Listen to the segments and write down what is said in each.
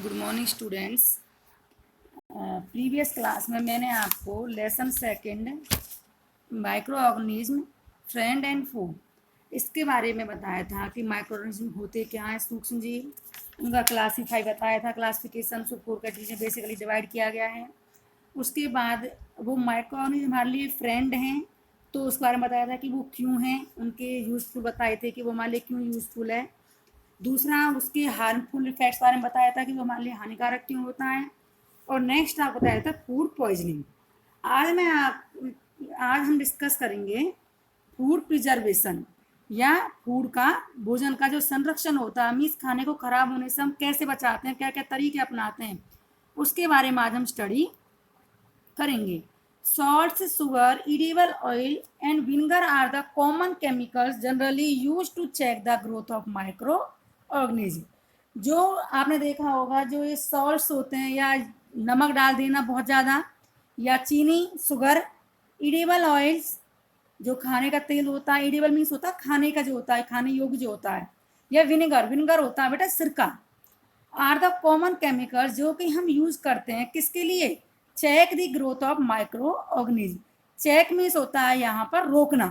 Good morning students. Previous class में मैंने आपको lesson second micro organism friend and food इसके बारे में बताया था कि माइक्रो ऑर्गेनिज्म होते क्या हैं, सूक्ष्म जीव, उनका क्लासीफाई बताया था। क्लासिफिकेशन को 4 कैटेगरी में बेसिकली डिवाइड किया गया है। उसके बाद वो माइक्रो ऑर्गेनिज्म हमारे लिए फ्रेंड हैं, तो उसके बारे में बताया था कि वो क्यों हैं, उनके यूज़फुल बताए थे कि वो हमारे लिए क्यों यूज़फुल है। दूसरा उसके हार्मफुल इफेक्ट्स बारे में बताया था कि वो हमारे लिए हानिकारक क्यों होता है। और नेक्स्ट आप बताया था फूड पॉइजनिंग। आज हम डिस्कस करेंगे फूड प्रिजर्वेशन या फूड का भोजन का जो संरक्षण होता है, मीन्स खाने को खराब होने से हम कैसे बचाते हैं, क्या क्या तरीके अपनाते हैं, उसके बारे में आज हम स्टडी करेंगे। Salts, sugar, edible oil and vinegar are the common chemicals generally used to check the growth of microorganism। जो आपने देखा होगा, जो ये सॉल्ट्स होते हैं या नमक डाल देना बहुत ज़्यादा, या चीनी, शुगर, इडिबल ऑयल्स जो खाने का तेल होता है, इडिबल मीन्स होता है खाने का जो होता है, खाने योग्य जो होता है, या विनेगर, विनेगर होता है बेटा सिरका, आर द कॉमन केमिकल्स जो कि हम यूज करते हैं किसके लिए, check the growth of micro organism. Check means होता है यहाँ पर रोकना,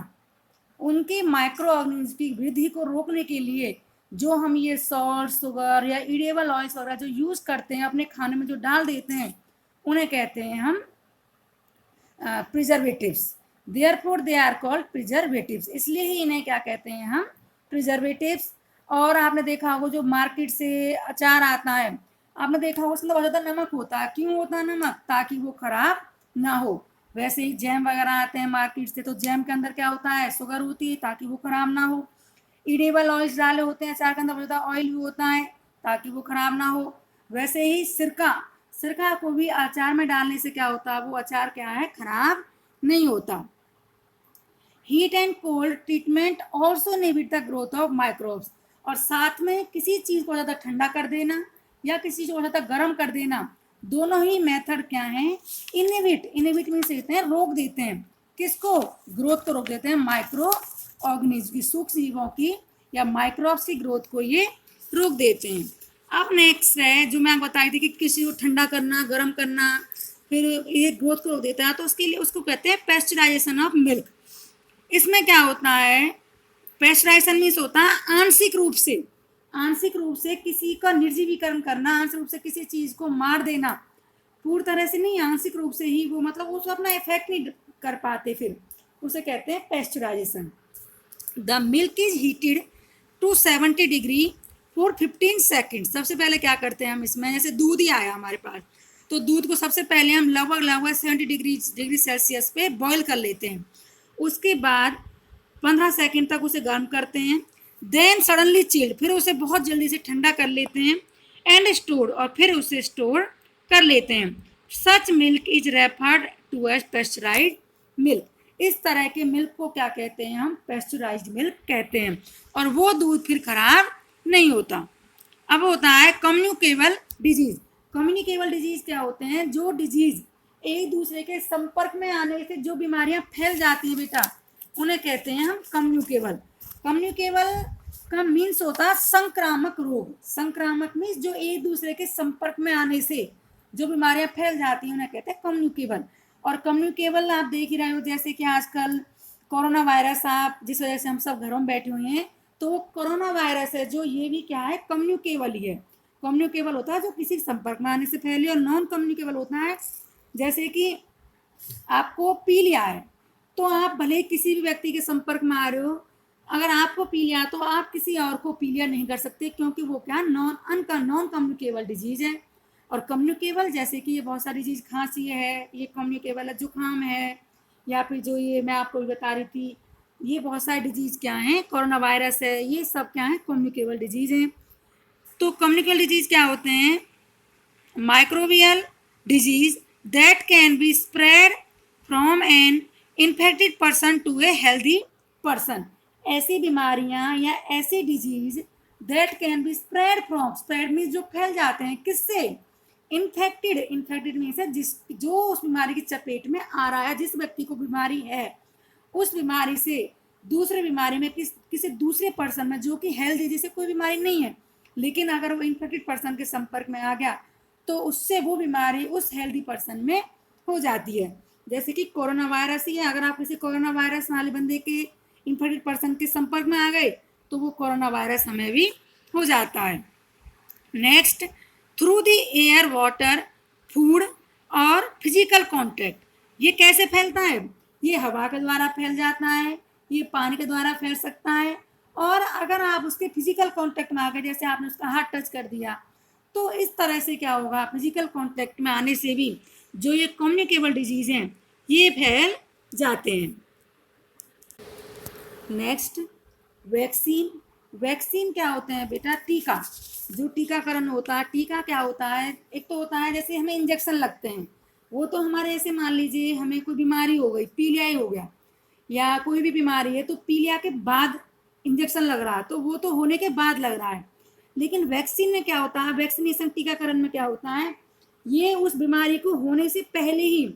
उनकी माइक्रो ऑर्गेनिज्म की वृद्धि को रोकने के लिए जो हम ये सॉल्ट, शुगर या इडेबल ऑयल्स वगैरह जो यूज करते हैं, अपने खाने में जो डाल देते हैं, उन्हें कहते हैं हम preservatives. Therefore they are called preservatives, इसलिए ही इन्हें क्या कहते हैं हम, प्रिजर्वेटिव्स। और आपने देखा होगा जो मार्केट से अचार आता है, आपने देखा होगा उसमें बहुत ज़्यादा नमक होता है। क्यों होता है नमक? ताकि वो खराब ना हो। वैसे ही जैम वगैरह आते हैं मार्केट से, तो जैम के अंदर क्या होता है, शुगर होती है ताकि वो खराब ना हो। इडेबल ऑयल्स डाले होते हैं अचार के अंदर, बहुत ज़्यादा ऑयल भी होता है ताकि वो खराब ना हो। वैसे ही सिरका, सिरका को भी अचार में डालने से क्या होता है, वो अचार क्या है, खराब नहीं होता। Heat and cold treatment also inhibit the growth of microbes, और साथ में किसी चीज़ को ज़्यादा ठंडा कर देना या किसी चीज़ को ज़्यादा गर्म कर देना, दोनों ही मेथड क्या हैं, इनहिबिट, इनहिबिट मीन्स कहते हैं रोक देते हैं, किसको, ग्रोथ को रोक देते हैं, माइक्रो ऑर्गेनिज्म की, सूक्ष्म जीवों की या माइक्रोब्स की ग्रोथ को ये रोक देते हैं। अब नेक्स्ट है जो मैं बताई थी कि किसी को ठंडा करना, गर्म करना, फिर ये ग्रोथ को रोक देता है, तो उसके लिए उसको कहते हैं पेस्चराइजेशन ऑफ मिल्क। इसमें क्या होता है, पेस्चराइजेशन मीन्स होता है आंशिक रूप से, आंशिक रूप से किसी का निर्जीवीकरण करना, आंशिक रूप से किसी चीज को मार देना, पूरी तरह से नहीं, आंशिक रूप से ही, वो मतलब उसको अपना इफेक्ट नहीं कर पाते, फिर उसे कहते हैं pasteurisation. The milk is heated to 70 degree for 15 second. सबसे पहले क्या करते हैं हम इसमें, जैसे दूध ही आया हमारे पास, तो दूध को सबसे पहले हम लगभग 70 डिग्री सेल्सियस पे बॉईल कर लेते हैं। उसके बाद 15 सेकेंड तक उसे गर्म करते हैं, देन सडनली चिल्ड, फिर उसे बहुत जल्दी से ठंडा कर लेते हैं, एंड स्टोर, और फिर उसे स्टोर कर लेते हैं। Such milk is referred to as pasteurised milk. इस तरह के मिल्क को क्या कहते हैं हम, पेस्चराइज्ड मिल्क कहते हैं, और वो दूध फिर खराब नहीं होता। अब होता है कम्युनिकेबल डिजीज। कम्युनिकेबल डिजीज क्या होते हैं, जो डिजीज एक दूसरे के संपर्क में आने से जो बीमारियां फैल जाती हैं बेटा, उन्हें कहते हैं हम कम्युनिकेबल। कम्युनिकेबल का मीन्स होता है संक्रामक रोग। संक्रामक मीन्स जो एक दूसरे के संपर्क में आने से जो बीमारियां फैल जाती हैं, उन्हें कहते हैं कम्युनिकेबल। और कम्युनिकेबल आप देख ही रहे हो, जैसे कि आजकल कोरोना वायरस, आप जिस वजह से हम सब घरों में बैठे हुए हैं, तो वो कोरोना वायरस है जो, ये भी क्या है, कम्युनिकेबल ही है। कम्युनिकेबल होता है जो किसी संपर्क में आने से पहले, और नॉन कम्युनिकेबल होता है जैसे कि आपको पी लिया है, तो आप भले किसी भी व्यक्ति के संपर्क में आ रहे हो, अगर आपको पी लिया तो आप किसी और को पी लिया नहीं कर सकते, क्योंकि वो क्या, नॉन कम्युनिकेबल डिजीज है। और कम्युनिकेबल जैसे कि ये बहुत सारी चीज़, खांसी है ये कम्युनिकेबल है, जुकाम है, या फिर जो ये मैं आपको बता रही थी, ये बहुत सारी डिजीज क्या हैं, कोरोना वायरस है, ये सब क्या है, कम्युनिकेबल डिजीज हैं। तो कम्युनिकेबल डिजीज क्या होते हैं, microbial disease that can be spread from an infected person to a healthy person. ऐसी बीमारियां या ऐसी disease that can be spread from, spread means जो फैल जाते हैं, किससे, इन्फेक्टेड, इन्फेक्टेड मीन्स है जिस, जो उस बीमारी की चपेट में आ रहा है, जिस व्यक्ति को बीमारी है, उस बीमारी से दूसरे बीमारी में किसी दूसरे पर्सन में जो कि हेल्दी, जिसे कोई बीमारी नहीं है, लेकिन अगर वो इन्फेक्टेड पर्सन के संपर्क में आ गया तो उससे वो बीमारी उस हेल्दी पर्सन में हो जाती है। जैसे कि कोरोना वायरस ही है, अगर आप किसी कोरोना वायरस वाले बंदे के इन्फेक्टेड पर्सन के संपर्क में आ गए तो वो कोरोना वायरस हमें भी हो जाता है। Next, through the air, water, food और फिजिकल कांटेक्ट। ये कैसे फैलता है? ये हवा के द्वारा फैल जाता है, ये पानी के द्वारा फैल सकता है, और अगर आप उसके फिजिकल कांटेक्ट में आ गए, जैसे आपने उसका हाथ टच कर दिया, तो इस तरह से क्या होगा, फिजिकल कांटेक्ट में आने से भी जो ये कम्युनिकेबल डिजीज़ हैं ये फैल जाते हैं। Next, vaccine. वैक्सीन क्या होते हैं बेटा? टीका। जो टीकाकरण होता है, टीका क्या होता है? एक तो होता है जैसे हमें इंजेक्शन लगते हैं, वो तो हमारे ऐसे मान लीजिए हमें कोई बीमारी हो गई, पीलिया ही हो गया या कोई भी बीमारी है तो पीलिया के बाद इंजेक्शन लग रहा है, तो वो तो होने के बाद लग रहा है। लेकिन वैक्सीन में क्या होता है, वैक्सीनेशन टीकाकरण में क्या होता है, ये उस बीमारी को होने से पहले ही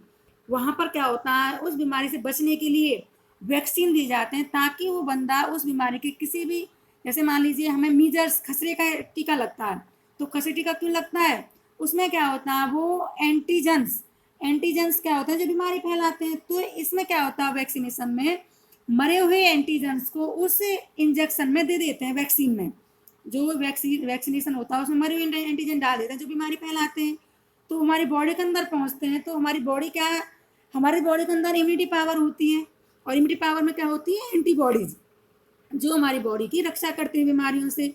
वहाँ पर क्या होता है, उस बीमारी से बचने के लिए वैक्सीन दिए जाते हैं ताकि वो बंदा उस बीमारी के किसी भी, जैसे मान लीजिए हमें मीजल्स खसरे का टीका लगता है, तो खसरे टीका क्यों लगता है? उसमें क्या होता है, वो एंटीजेंस क्या होता है जो बीमारी फैलाते हैं। तो इसमें क्या होता है, वैक्सीनेशन में मरे हुए एंटीजेंस को उस इंजेक्शन में दे देते हैं। वैक्सीन में जो वैक्सीनेशन होता है उसमें मरे हुए एंटीजन डाल देते हैं जो बीमारी फैलाते हैं, तो हमारी बॉडी के अंदर पहुंचते हैं। तो हमारी बॉडी क्या है, हमारी बॉडी के अंदर इम्यूनिटी पावर होती है, और इम्यूनिटी पावर में क्या होती है, एंटीबॉडीज, जो हमारी बॉडी की रक्षा करते हैं बीमारियों से।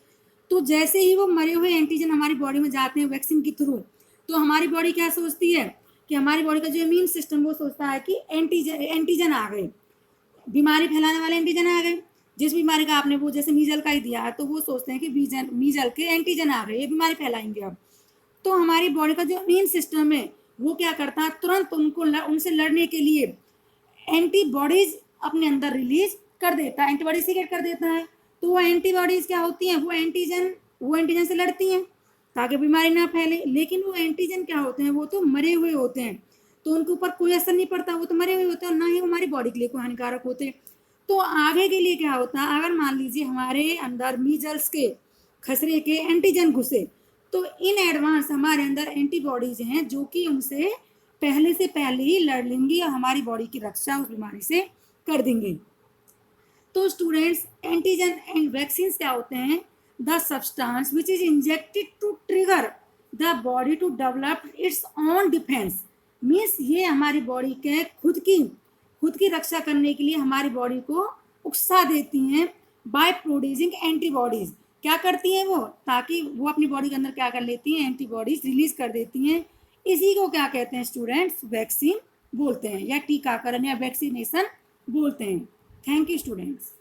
तो जैसे ही वो मरे हुए एंटीजन हमारी बॉडी में जाते हैं वैक्सीन के थ्रू, तो हमारी बॉडी क्या सोचती है कि हमारी बॉडी का जो इम्यून सिस्टम वो सोचता है कि एंटीजन आ गए, बीमारी फैलाने वाले एंटीजन आ गए। जिस बीमारी का आपने वो जैसे मीजल का ही दिया है तो वो सोचते हैं कि मीजल के एंटीजन आ गए, ये बीमारी फैलाएंगे अब। तो हमारी बॉडी का जो इम्यून सिस्टम है वो क्या करता है, तुरंत उनसे लड़ने के लिए एंटीबॉडीज अपने अंदर रिलीज कर देता है, एंटीबॉडी सीक्रेट कर देता है। तो वो एंटीबॉडीज क्या होती हैं, वो एंटीजन से लड़ती हैं ताकि बीमारी ना फैले। लेकिन वो एंटीजन क्या होते हैं, वो तो मरे हुए होते हैं, तो उनके ऊपर कोई असर नहीं पड़ता, वो तो मरे हुए होते हैं और ना ही हमारी बॉडी के लिए कोई हानिकारक होते। तो आगे के लिए क्या होता है, अगर मान लीजिए हमारे अंदर मीजल्स के खसरे के एंटीजन घुसे, तो इन एडवांस हमारे अंदर एंटीबॉडीज हैं जो कि उनसे पहले ही लड़ लेंगी और हमारी बॉडी की रक्षा उस बीमारी से कर देंगे। तो स्टूडेंट्स, एंटीजन एंड वैक्सीन क्या होते हैं, the substance which is injected to trigger the body to develop its own defence. Means ये हमारी बॉडी के खुद की रक्षा करने के लिए हमारी बॉडी को उकसा देती हैं बाय प्रोड्यूसिंग एंटीबॉडीज। क्या करती हैं वो, ताकि वो अपनी बॉडी के अंदर क्या कर लेती हैं, एंटीबॉडीज रिलीज कर देती हैं। इसी को क्या कहते हैं स्टूडेंट्स, वैक्सीन बोलते हैं, या टीकाकरण या वैक्सीनेशन बोलते हैं। Thank you students.